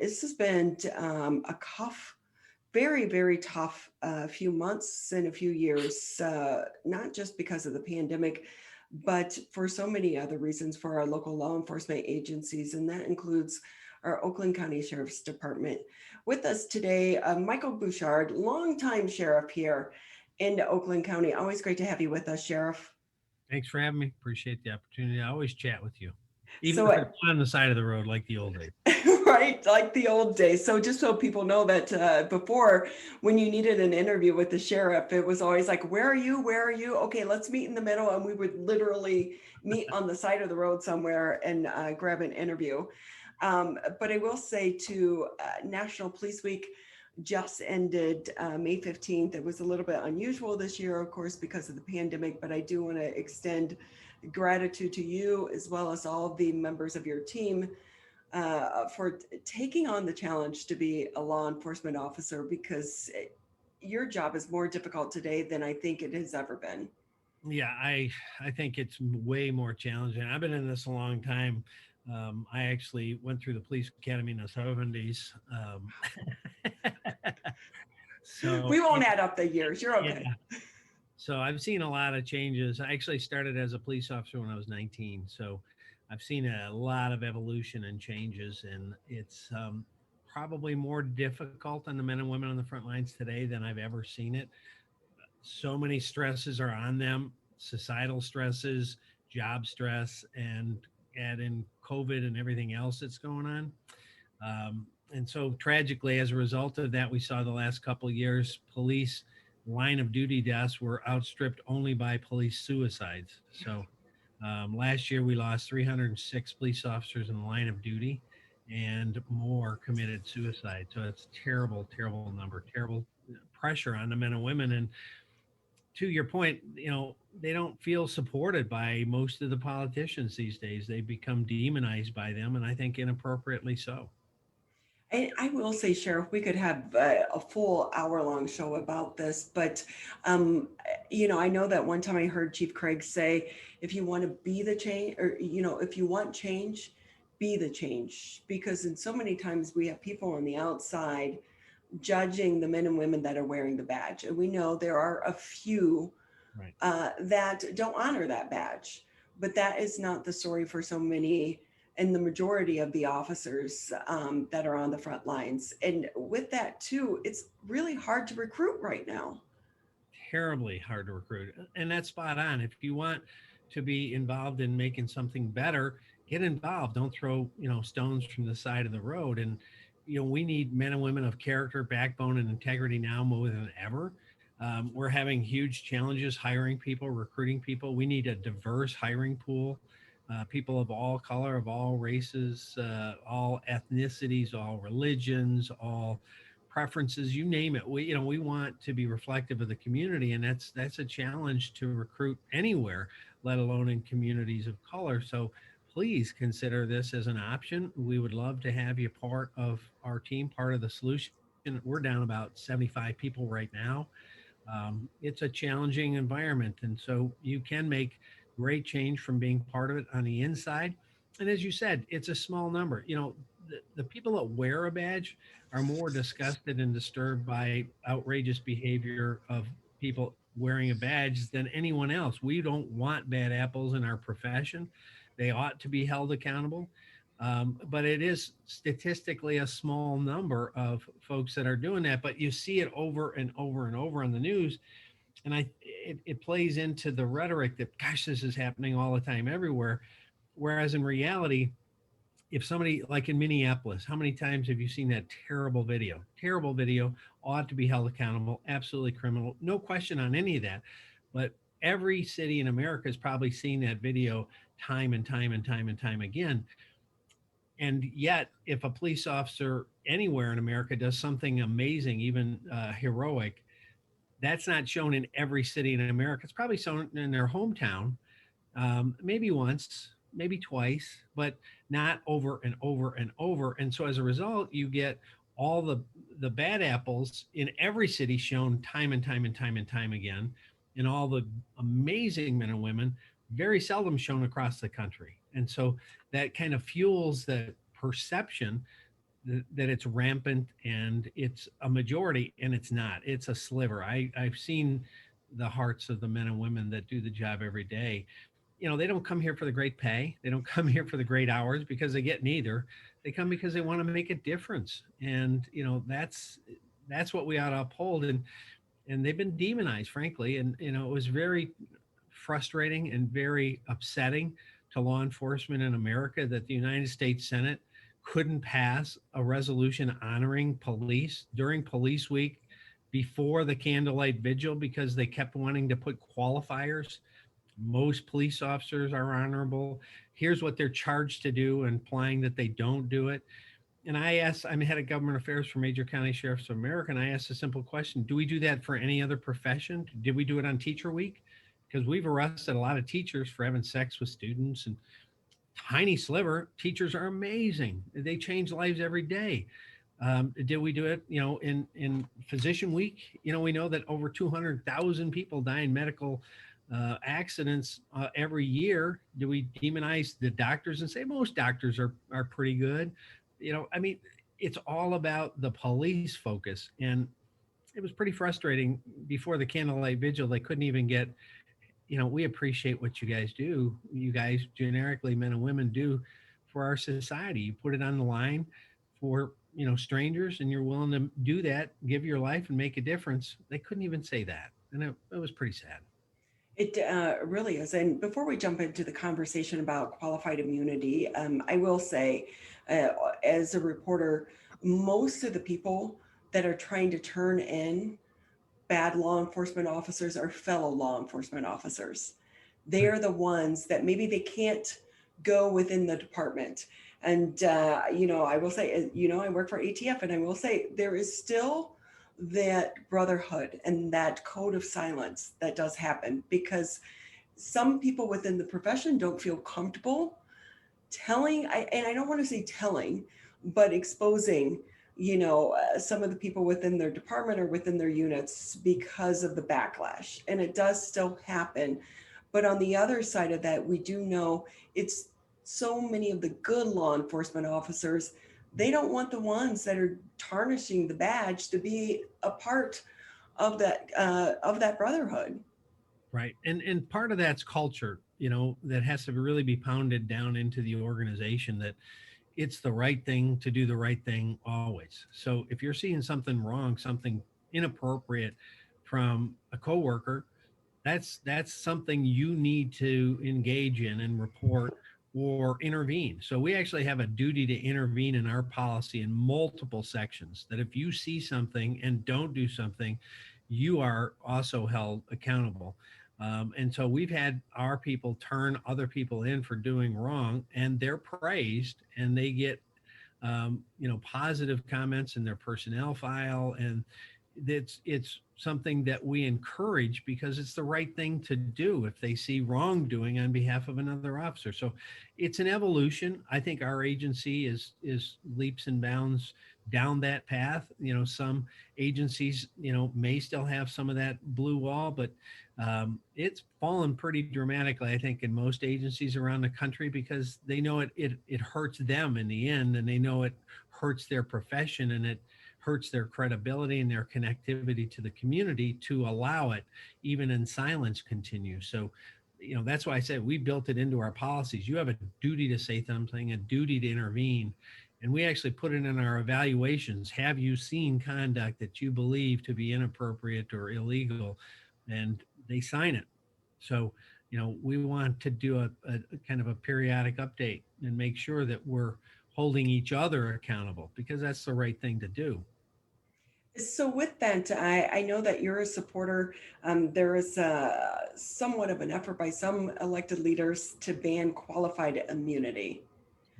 This has been very, very tough few months and a few years, not just because of the pandemic, but for so many other reasons for our local law enforcement agencies, and that includes our Oakland County Sheriff's Department. With us today, Michael Bouchard, longtime sheriff here in Oakland County. Always great to have you with us, Sheriff. Thanks for having me. Appreciate the opportunity. I always chat with you, even So, if it's on the side of the road like the old days. right, like the old days. So just so people know that before, when you needed an interview with the sheriff, it was always like, where are you? Where are you? Okay, let's meet in the middle. And we would literally meet on the side of the road somewhere and grab an interview. But I will say too, National Police Week just ended May 15th. It was a little bit unusual this year, of course, because of the pandemic, but I do want to extend gratitude to you as well as all of the members of your team for taking on the challenge to be a law enforcement officer, because your job is more difficult today than I think it has ever been. Yeah, I think it's way more challenging. I've been in this a long time. I actually went through the police academy in the 70s. So We won't add up the years. You're yeah, okay. so I've seen a lot of changes. I actually started as a police officer when I was 19. So I've seen a lot of evolution and changes, and it's probably more difficult on the men and women on the front lines today than I've ever seen it. So many stresses are on them: societal stresses, job stress, and add in COVID and everything else that's going on. And so tragically, as a result of that, we saw the last couple of years police line of duty deaths were outstripped only by police suicides. So last year we lost 306 police officers in the line of duty, and more committed suicide. So it's terrible, terrible number, terrible pressure on the men and women. And to your point, they don't feel supported by most of the politicians these days. They become demonized by them, and I think inappropriately so. I will say, Sheriff, we could have a full hour-long show about this, but I know that one time I heard Chief Craig say, if you want to be the change, or if you want change, be the change. Because in so many times we have people on the outside judging the men and women that are wearing the badge, and we know there are a few Right. that don't honor that badge, but that is not the story for so many and the majority of the officers that are on the front lines. And with that too, it's really hard to recruit right now. Terribly hard to recruit. And that's spot on. If you want to be involved in making something better, get involved. Don't throw, stones from the side of the road. And, we need men and women of character, backbone, and integrity now more than ever. We're having huge challenges hiring people, recruiting people. We need a diverse hiring pool. People of all color, of all races, all ethnicities, all religions, all preferences, you name it. We want to be reflective of the community, and that's a challenge to recruit anywhere, let alone in communities of color. So please consider this as an option. We would love to have you part of our team, part of the solution. We're down about 75 people right now. It's a challenging environment, and so you can make great change from being part of it on the inside. And as you said, it's a small number. The people that wear a badge are more disgusted and disturbed by outrageous behavior of people wearing a badge than anyone else. We don't want bad apples in our profession. They ought to be held accountable. But it is statistically a small number of folks that are doing that. But you see it over and over and over on the news. And it plays into the rhetoric that, gosh, this is happening all the time everywhere. Whereas in reality, if somebody, like in Minneapolis, how many times have you seen that terrible video? Terrible video, ought to be held accountable, absolutely criminal, no question on any of that. But every city in America has probably seen that video time and time and time and time again. And yet, if a police officer anywhere in America does something amazing, even heroic, that's not shown in every city in America. It's probably shown in their hometown, maybe once, maybe twice, but not over and over and over. And so as a result, you get all the bad apples in every city shown time and time and time and time again, and all the amazing men and women very seldom shown across the country. And so that kind of fuels the perception that it's rampant and it's a majority, and it's not. It's a sliver. I've seen the hearts of the men and women that do the job every day. They don't come here for the great pay. They don't come here for the great hours because they get neither. They come because they want to make a difference. And, that's what we ought to uphold. And they've been demonized, frankly. And, it was very frustrating and very upsetting to law enforcement in America that the United States Senate couldn't pass a resolution honoring police during police week before the candlelight vigil because they kept wanting to put qualifiers. Most police officers are honorable. Here's what they're charged to do, and implying that they don't do it. And I'm head of government affairs for Major County Sheriffs of America, and I asked a simple question: do we do that for any other profession? Did we do it on Teacher Week? Because we've arrested a lot of teachers for having sex with students, and tiny sliver. Teachers are amazing; they change lives every day. Did we do it? In Physician Week, we know that over 200,000 people die in medical accidents every year. Do we demonize the doctors and say most doctors are pretty good? I mean, it's all about the police focus. And it was pretty frustrating before the candlelight vigil. They couldn't even get, we appreciate what you guys do. You guys generically, men and women, do for our society. You put it on the line for, strangers, and you're willing to do that, give your life and make a difference. They couldn't even say that. And it was pretty sad. It really is. And before we jump into the conversation about qualified immunity, I will say, as a reporter, most of the people that are trying to turn in bad law enforcement officers are fellow law enforcement officers. They are the ones that maybe they can't go within the department. And, I will say, I work for ATF, and I will say there is still that brotherhood and that code of silence that does happen, because some people within the profession don't feel comfortable telling, and I don't want to say telling, but exposing, some of the people within their department or within their units because of the backlash. And it does still happen. But on the other side of that, we do know it's so many of the good law enforcement officers, they don't want the ones that are tarnishing the badge to be a part of that brotherhood. Right. And part of that's culture, that has to really be pounded down into the organization, that it's the right thing to do the right thing always. So if you're seeing something wrong, something inappropriate from a coworker, that's something you need to engage in and report or intervene. So we actually have a duty to intervene in our policy in multiple sections, that if you see something and don't do something, you are also held accountable. And so we've had our people turn other people in for doing wrong, and they're praised, and they get, positive comments in their personnel file. And it's something that we encourage because it's the right thing to do if they see wrongdoing on behalf of another officer. So it's an evolution. I think our agency is leaps and bounds down that path. Some agencies, may still have some of that blue wall, but it's fallen pretty dramatically, I think, in most agencies around the country, because they know it hurts them in the end, and they know it hurts their profession, and it hurts their credibility and their connectivity to the community to allow it, even in silence, continue. So, that's why I said we built it into our policies. You have a duty to say something, a duty to intervene. And we actually put it in our evaluations. Have you seen conduct that you believe to be inappropriate or illegal? And they sign it. So, we want to do a kind of a periodic update and make sure that we're holding each other accountable, because that's the right thing to do. So with that, I know that you're a supporter. There is somewhat of an effort by some elected leaders to ban qualified immunity.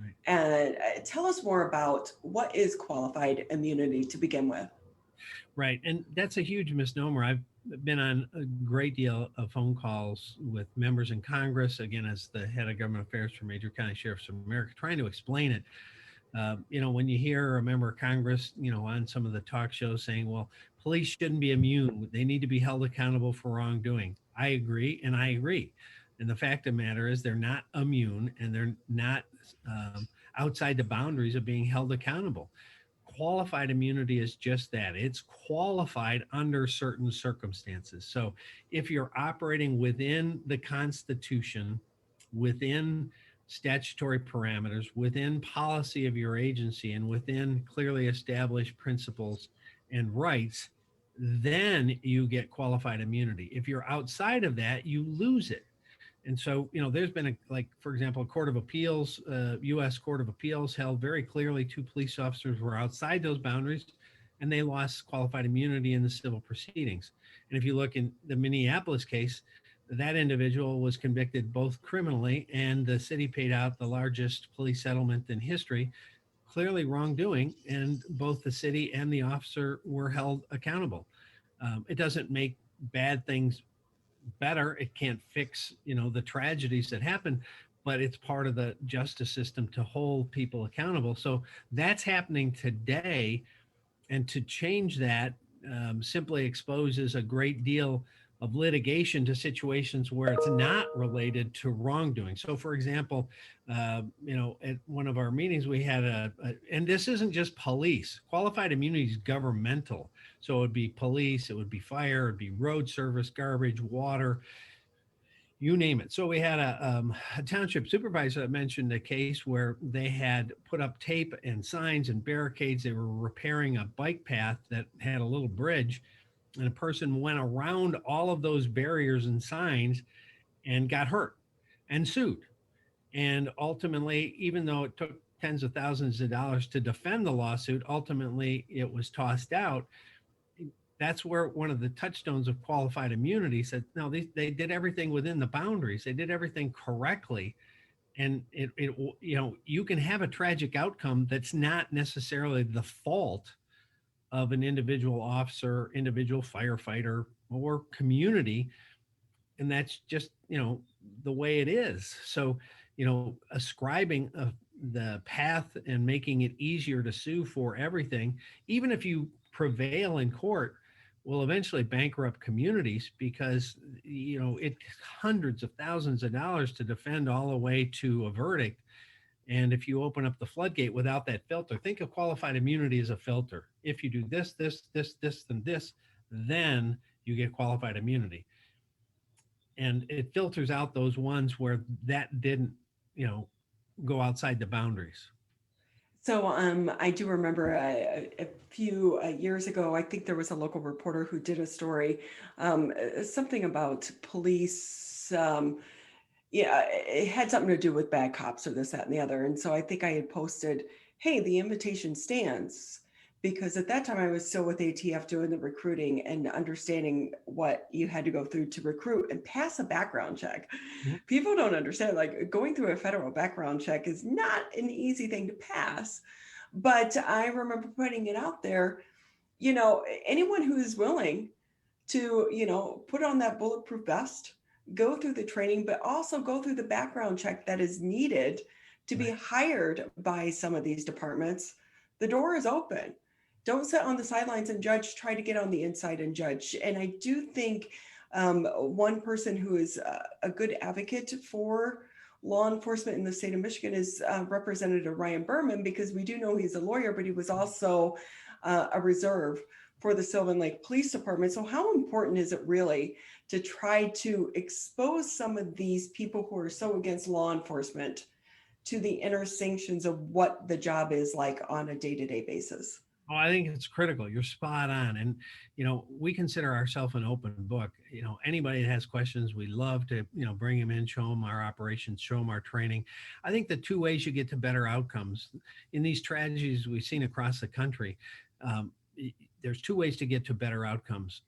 Right. And tell us more about what is qualified immunity to begin with. Right. And that's a huge misnomer. I've been on a great deal of phone calls with members in Congress, again, as the head of government affairs for Major County Sheriffs of America, trying to explain it. When you hear a member of Congress, on some of the talk shows saying, well, police shouldn't be immune. They need to be held accountable for wrongdoing. I agree. And the fact of the matter is they're not immune, and they're not outside the boundaries of being held accountable. Qualified immunity is just that. It's qualified under certain circumstances. So if you're operating within the Constitution, within statutory parameters, within policy of your agency, and within clearly established principles and rights, then you get qualified immunity. If you're outside of that, you lose it. And so, there's been like, for example, a court of appeals, U.S. Court of Appeals held very clearly two police officers were outside those boundaries and they lost qualified immunity in the civil proceedings. And if you look in the Minneapolis case, that individual was convicted both criminally and the city paid out the largest police settlement in history, clearly wrongdoing. And both the city and the officer were held accountable. It doesn't make bad things better. It can't fix, the tragedies that happen, but it's part of the justice system to hold people accountable. So that's happening today. And to change that simply exposes a great deal of litigation to situations where it's not related to wrongdoing. So, for example, at one of our meetings, we had and this isn't just police. Qualified immunity is governmental. So it would be police, it would be fire, it would be road service, garbage, water, you name it. So we had a township supervisor that mentioned a case where they had put up tape and signs and barricades. They were repairing a bike path that had a little bridge, and a person went around all of those barriers and signs and got hurt and sued. And ultimately, even though it took tens of thousands of dollars to defend the lawsuit, ultimately it was tossed out. That's where one of the touchstones of qualified immunity said, no, they did everything within the boundaries. They did everything correctly. And you can have a tragic outcome that's not necessarily the fault of an individual officer, individual firefighter, or community. And that's just, the way it is. So, ascribing the path and making it easier to sue for everything, even if you prevail in court, will eventually bankrupt communities because, it's hundreds of thousands of dollars to defend all the way to a verdict. And if you open up the floodgate without that filter, think of qualified immunity as a filter. If you do this, and this, then you get qualified immunity. And it filters out those ones where that didn't, go outside the boundaries. So I do remember a few years ago, I think there was a local reporter who did a story, something about police. It had something to do with bad cops or this, that, and the other. And so I think I had posted, hey, the invitation stands. Because at that time I was still with ATF doing the recruiting and understanding what you had to go through to recruit and pass a background check. Mm-hmm. People don't understand, like going through a federal background check is not an easy thing to pass. But I remember putting it out there, anyone who is willing to, put on that bulletproof vest, go through the training, but also go through the background check that is needed to be hired by some of these departments, the door is open. Don't sit on the sidelines and judge, try to get on the inside and judge. And I do think one person who is a good advocate for law enforcement in the state of Michigan is Representative Ryan Berman, because we do know he's a lawyer, but he was also a reserve for the Sylvan Lake Police Department. So how important is it really to try to expose some of these people who are so against law enforcement to the inner sanctions of what the job is like on a day-to-day basis? Oh, I think it's critical. You're spot on. And, we consider ourselves an open book. Anybody that has questions, we love to, bring them in, show them our operations, show them our training. I think the two ways you get to better outcomes in these tragedies we've seen across the country, there's two ways to get to better outcomes: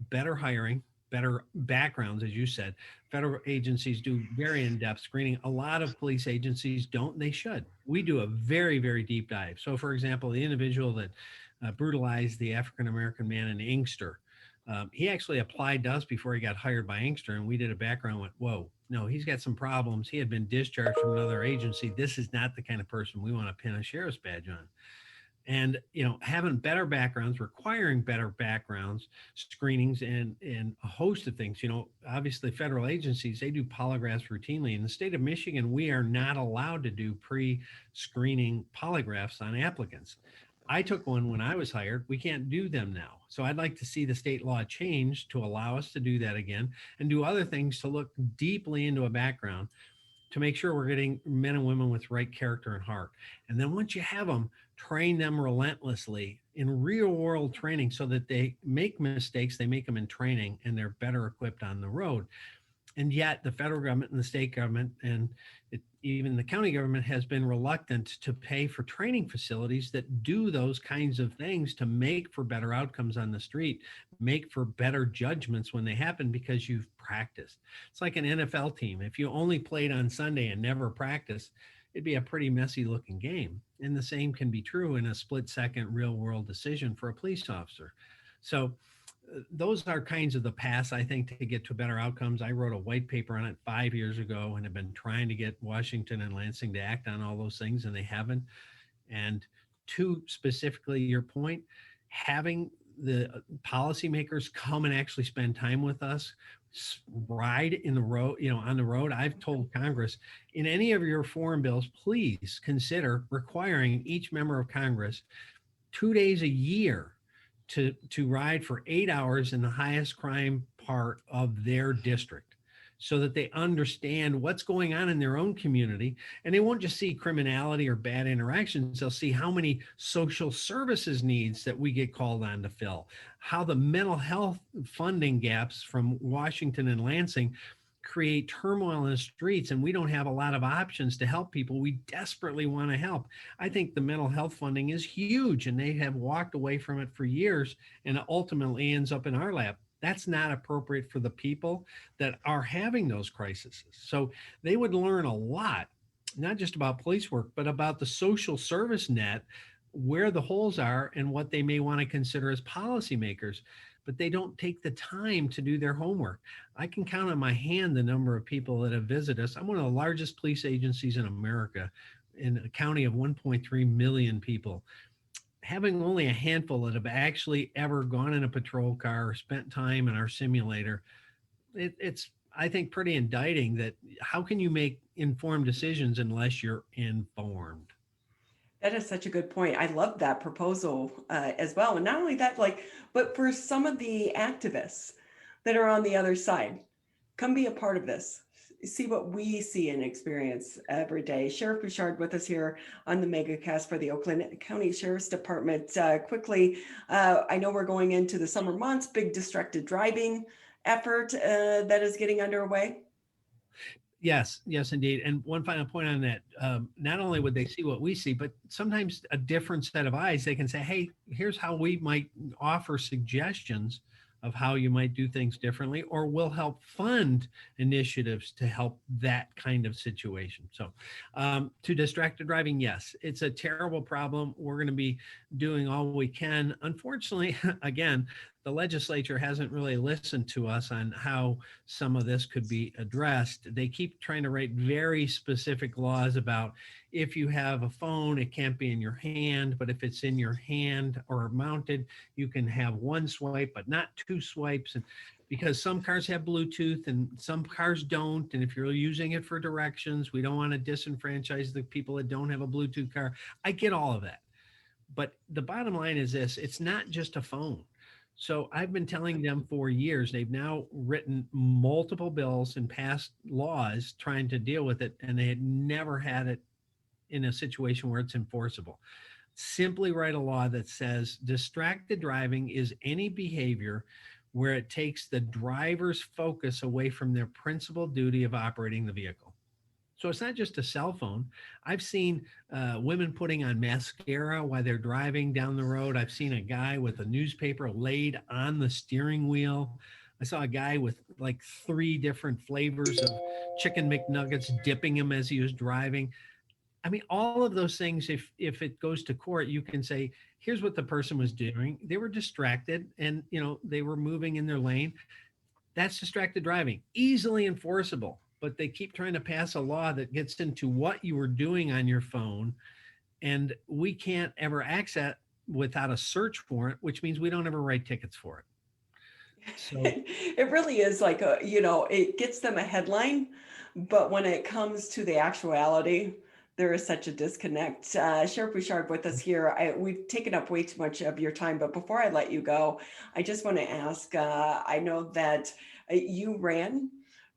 better hiring, better backgrounds. As you said, federal agencies do very in-depth screening. A lot of police agencies don't. They should. We do a very, very deep dive. So, for example, the individual that brutalized the African-American man in Inkster, he actually applied to us before he got hired by Inkster, and we did a background. Went, whoa, no, he's got some problems. He had been discharged from another agency. This is not the kind of person we want to pin a sheriff's badge on. And having better backgrounds, requiring better backgrounds screenings, and a host of things. Obviously federal agencies, they do polygraphs routinely. In the state of Michigan, we are not allowed to do pre-screening polygraphs on applicants. I took one when I was hired. We can't do them now. So I'd like to see the state law change to allow us to do that again, and do other things to look deeply into a background to make sure we're getting men and women with right character and heart. And then once you have them, train them relentlessly in real world training so that they make mistakes, they make them in training, and they're better equipped on the road. And yet the federal government and the state government and even the county government has been reluctant to pay for training facilities that do those kinds of things to make for better outcomes on the street, make for better judgments when they happen, because you've practiced. It's like an NFL team. If you only played on Sunday and never practiced, it'd be a pretty messy looking game. And the same can be true in a split second real world decision for a police officer. So those are kinds of the paths, I think, to get to better outcomes. I wrote a white paper on it 5 years ago and have been trying to get Washington and Lansing to act on all those things, and they haven't. And to specifically your point, having the policymakers come and actually spend time with us, ride in the road, on the road. I've told Congress, in any of your foreign bills, please consider requiring each member of Congress 2 days a year to ride for 8 hours in the highest crime part of their district, so that they understand what's going on in their own community. And they won't just see criminality or bad interactions. They'll see how many social services needs that we get called on to fill, how the mental health funding gaps from Washington and Lansing create turmoil in the streets, and we don't have a lot of options to help people we desperately want to help. I think the mental health funding is huge, and they have walked away from it for years, and it ultimately ends up in our lap. That's not appropriate for the people that are having those crises. So they would learn a lot, not just about police work, but about the social service net, where the holes are, and what they may want to consider as policymakers. But they don't take the time to do their homework. I can count on my hand the number of people that have visited us. I'm one of the largest police agencies in America, in a county of 1.3 million people. Having only a handful that have actually ever gone in a patrol car or spent time in our simulator, it's, I think, pretty indicting that how can you make informed decisions unless you're informed? That is such a good point. I love that proposal as well. And not only that, but for some of the activists that are on the other side, come be a part of this. See what we see and experience every day. Sheriff Bouchard with us here on the MegaCast for the Oakland County Sheriff's Department. Quickly, I know we're going into the summer months, big distracted driving effort that is getting underway. Yes, indeed. And one final point on that, not only would they see what we see, but sometimes a different set of eyes. They can say, hey, here's how we might offer suggestions of how you might do things differently, or will help fund initiatives to help that kind of situation. So to distracted driving, yes, it's a terrible problem. We're going to be doing all we can. Unfortunately, again, the legislature hasn't really listened to us on how some of this could be addressed. They keep trying to write very specific laws about if you have a phone, it can't be in your hand, but if it's in your hand or mounted, you can have one swipe, but not two swipes. And because some cars have Bluetooth and some cars don't. And if you're using it for directions, we don't want to disenfranchise the people that don't have a Bluetooth car. I get all of that. But the bottom line is this, it's not just a phone. So I've been telling them for years, they've now written multiple bills and passed laws trying to deal with it, and they had never had it in a situation where it's enforceable. Simply write a law that says distracted driving is any behavior where it takes the driver's focus away from their principal duty of operating the vehicle. So it's not just a cell phone. I've seen women putting on mascara while they're driving down the road. I've seen a guy with a newspaper laid on the steering wheel. I saw a guy with like 3 different flavors of chicken McNuggets dipping him as he was driving. I mean, all of those things, if it goes to court, you can say, here's what the person was doing. They were distracted and, they were moving in their lane. That's distracted driving, easily enforceable. But they keep trying to pass a law that gets into what you were doing on your phone and we can't ever access without a search warrant, which means we don't ever write tickets for it. So It really is like a, it gets them a headline, but when it comes to the actuality, there is such a disconnect. Sheriff Bouchard with us here. We've taken up way too much of your time, but before I let you go, I just want to ask, I know that you ran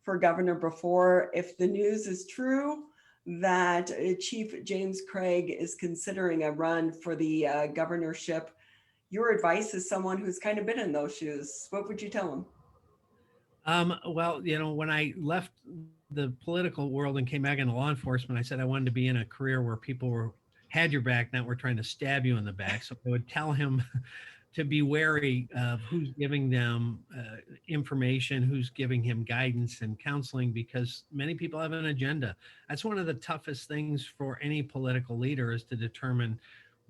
for governor before. If the news is true that Chief James Craig is considering a run for the governorship, your advice as someone who's kind of been in those shoes, what would you tell him? well, when I left the political world and came back into law enforcement, I said I wanted to be in a career where people had your back, not were trying to stab you in the back. So I would tell him to be wary of who's giving them information, who's giving him guidance and counseling, because many people have an agenda. That's one of the toughest things for any political leader, is to determine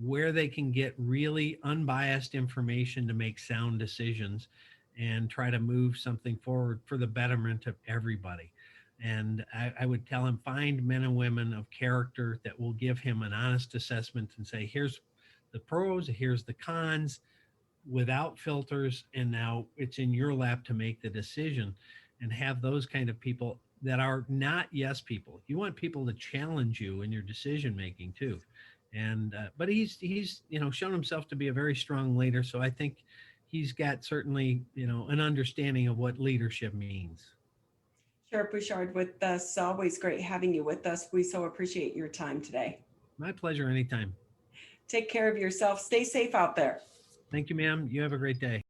where they can get really unbiased information to make sound decisions and try to move something forward for the betterment of everybody. And I would tell him, find men and women of character that will give him an honest assessment and say, here's the pros, here's the cons, without filters. And now it's in your lap to make the decision, and have those kind of people that are not yes people. You want people to challenge you in your decision making too. And but he's shown himself to be a very strong leader. So I think he's got certainly an understanding of what leadership means. Sheriff Bouchard with us, always great having you with us. We so appreciate your time today. My pleasure, anytime. Take care of yourself. Stay safe out there. Thank you, ma'am. You have a great day.